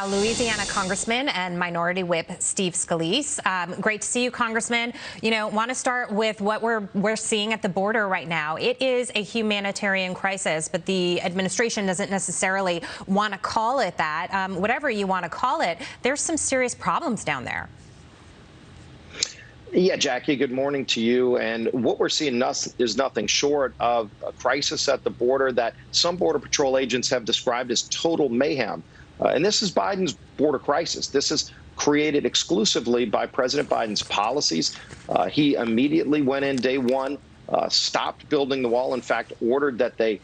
Louisiana Congressman and Minority Whip Steve Scalise. Great to see you, Congressman. Want to start with what we're seeing at the border right now. It is a humanitarian crisis, but the administration doesn't necessarily want to call it that. Whatever you want to call it, there's some serious problems down there. Yeah, Jackie, good morning to you. And what we're seeing is nothing short of a crisis at the border that some Border Patrol agents have described as total mayhem. And this is Biden's border crisis. This is created exclusively by President Biden's policies. He immediately went in day one, stopped building the wall. In fact, ordered that they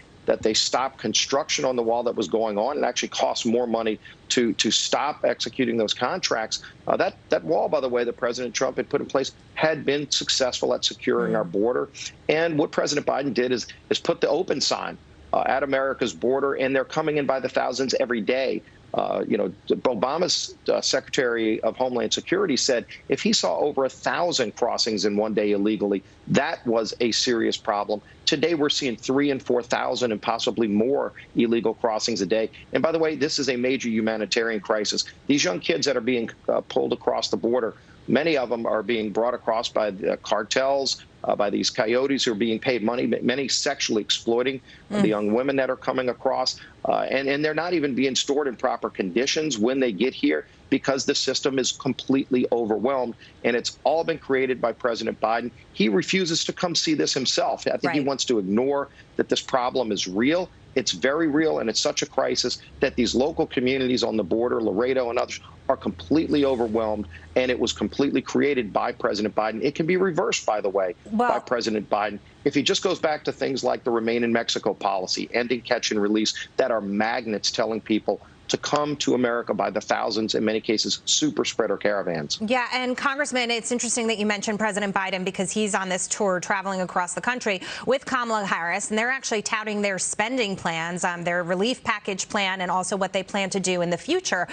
stop construction on the wall that was going on. It actually cost more money to stop executing those contracts. That wall, by the way, that President Trump had put in place had been successful at securing our border. And what President Biden did is put the open sign at America's border, and they're coming in by the thousands every day. Obama's Secretary of Homeland Security said if he saw over 1,000 crossings in one day illegally, that was a serious problem. Today, we're seeing 3,000 and 4,000 and possibly more illegal crossings a day. And by the way, this is a major humanitarian crisis. These young kids that are being pulled across the border, many of them are being brought across by the cartels, by these coyotes who are being paid money, many sexually exploiting the young women that are coming across. And they're not even being stored in proper conditions when they get here because the system is completely overwhelmed. And it's all been created by President Biden. He refuses to come see this himself. I think he wants to ignore that this problem is real. It's very real, and it's such a crisis that these local communities on the border, Laredo and others, are completely overwhelmed, and it was completely created by President Biden. It can be reversed, by the way, by President Biden. If he just goes back to things like the Remain in Mexico policy, ending catch and release, that are magnets telling people to come to America by the thousands, in many cases, super spreader caravans. Yeah, and Congressman, it's interesting that you mentioned President Biden because he's on this tour traveling across the country with Kamala Harris, and they're actually touting their spending plans, their relief package plan, and also what they plan to do in the future.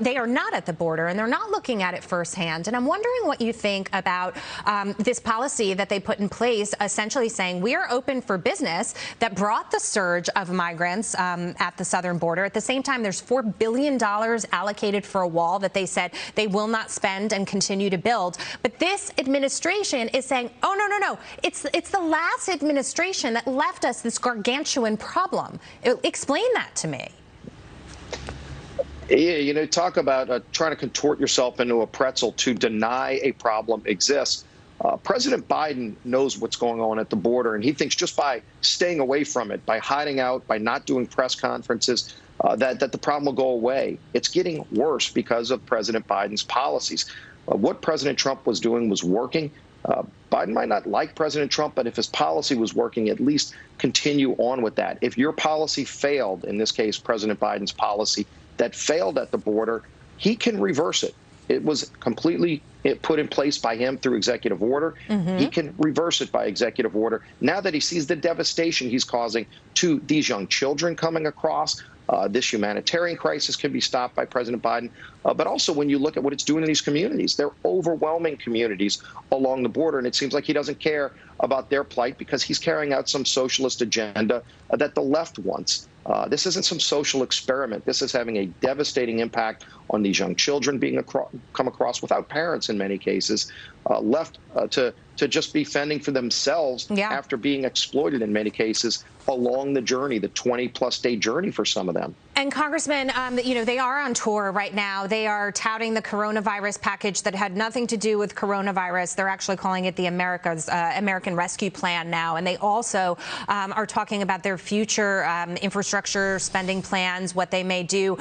They are not at the border, and they're not looking at it firsthand. And I'm wondering what you think about this policy that they put in place, essentially saying we are open for business, that brought the surge of migrants at the southern border. At the same time, there's $4 billion allocated for a wall that they said they will not spend and continue to build. But this administration is saying, oh, no. It's the last administration that left us this gargantuan problem. Explain that to me. Yeah, talk about trying to contort yourself into a pretzel to deny a problem exists. President Biden knows what's going on at the border, and he thinks just by staying away from it, by hiding out, by not doing press conferences, that the problem will go away. It's getting worse because of President Biden's policies. What President Trump was doing was working. Biden might not like President Trump, but if his policy was working, at least continue on with that. If your policy failed, in this case, President Biden's policy that failed at the border, he can reverse it. It was completely put in place by him through executive order. He can reverse it by executive order. Now that he sees the devastation he's causing to these young children coming across, this humanitarian crisis can be stopped by President Biden. But also when you look at what it's doing in these communities, they're overwhelming communities along the border. And it seems like he doesn't care about their plight because he's carrying out some socialist agenda that the left wants. This isn't some social experiment. This is having a devastating impact on these young children being come across without parents in many cases, left to just be fending for themselves after being exploited in many cases along the journey, the 20-plus day journey for some of them. And Congressman, they are on tour right now. They are touting the coronavirus package that had nothing to do with coronavirus. They're actually calling it the American Rescue Plan now. And they also are talking about their future infrastructure spending plans, what they may do,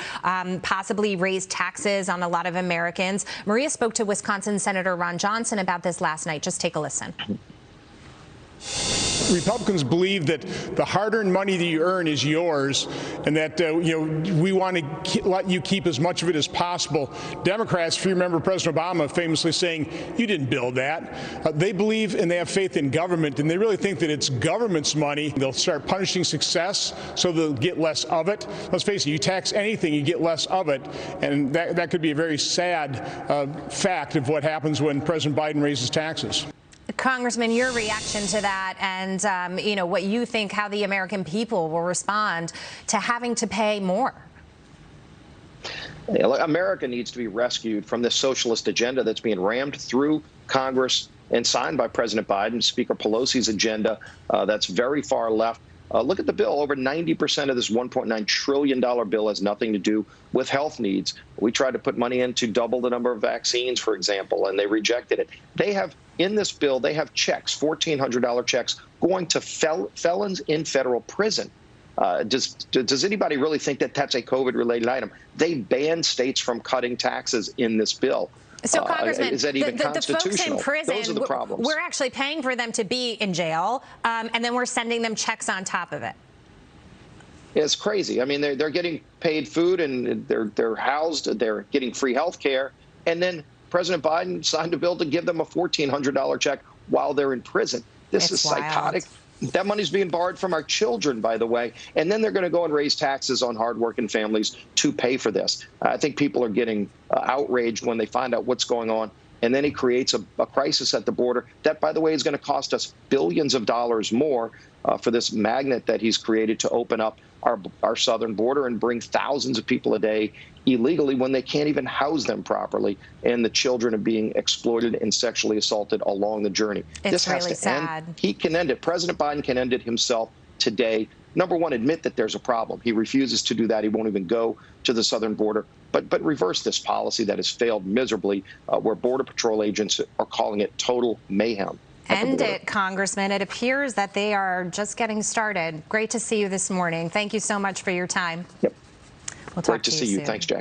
possibly raise taxes on a lot of Americans. Maria spoke to Wisconsin Senator Ron Johnson about this last night. Just take a listen. Republicans believe that the hard-earned money that you earn is yours, and that we want to let you keep as much of it as possible. Democrats, if you remember President Obama famously saying, "You didn't build that." They believe and they have faith in government, and they really think that it's government's money. They'll start punishing success, so they'll get less of it. Let's face it, you tax anything, you get less of it, and that could be a very sad fact of what happens when President Biden raises taxes. Congressman, your reaction to that and, what you think how the American people will respond to having to pay more. America needs to be rescued from this socialist agenda that's being rammed through Congress and signed by President Biden, Speaker Pelosi's agenda that's very far left. Look at the bill. Over 90% of this $1.9 trillion bill has nothing to do with health needs. We tried to put money in to double the number of vaccines, for example, and they rejected it. They have, in this bill, they have checks, $1,400 checks, going to felons in federal prison. Does anybody really think that that's a COVID-related item? They banned states from cutting taxes in this bill. So, Congressman, is that even the constitutional? folks in prison, Those are the problems. We're actually paying for them to be in jail, and then we're sending them checks on top of it. It's crazy. I mean, they're getting paid food, and they're housed. They're getting free health care, and then President Biden signed a bill to give them a $1,400 check while they're in prison. This is psychotic. That money's being borrowed from our children, by the way, and then they're going to go and raise taxes on hardworking families to pay for this. I think people are getting outraged when they find out what's going on, and then he creates a crisis at the border that, by the way, is going to cost us billions of dollars more for this magnet that he's created to open up our southern border and bring thousands of people a day illegally when they can't even house them properly, and the children are being exploited and sexually assaulted along the journey. It's this has really to sad. end. He can end it. President Biden can end it himself today. Number one, admit that there's a problem. He refuses to do that. He won't even go to the southern border. But reverse this policy that has failed miserably, where Border Patrol agents are calling it total mayhem. End it, Congressman. It appears that they are just getting started. Great to see you this morning. Thank you so much for your time. Yep. We'll talk Great to see you. Thanks, Jack.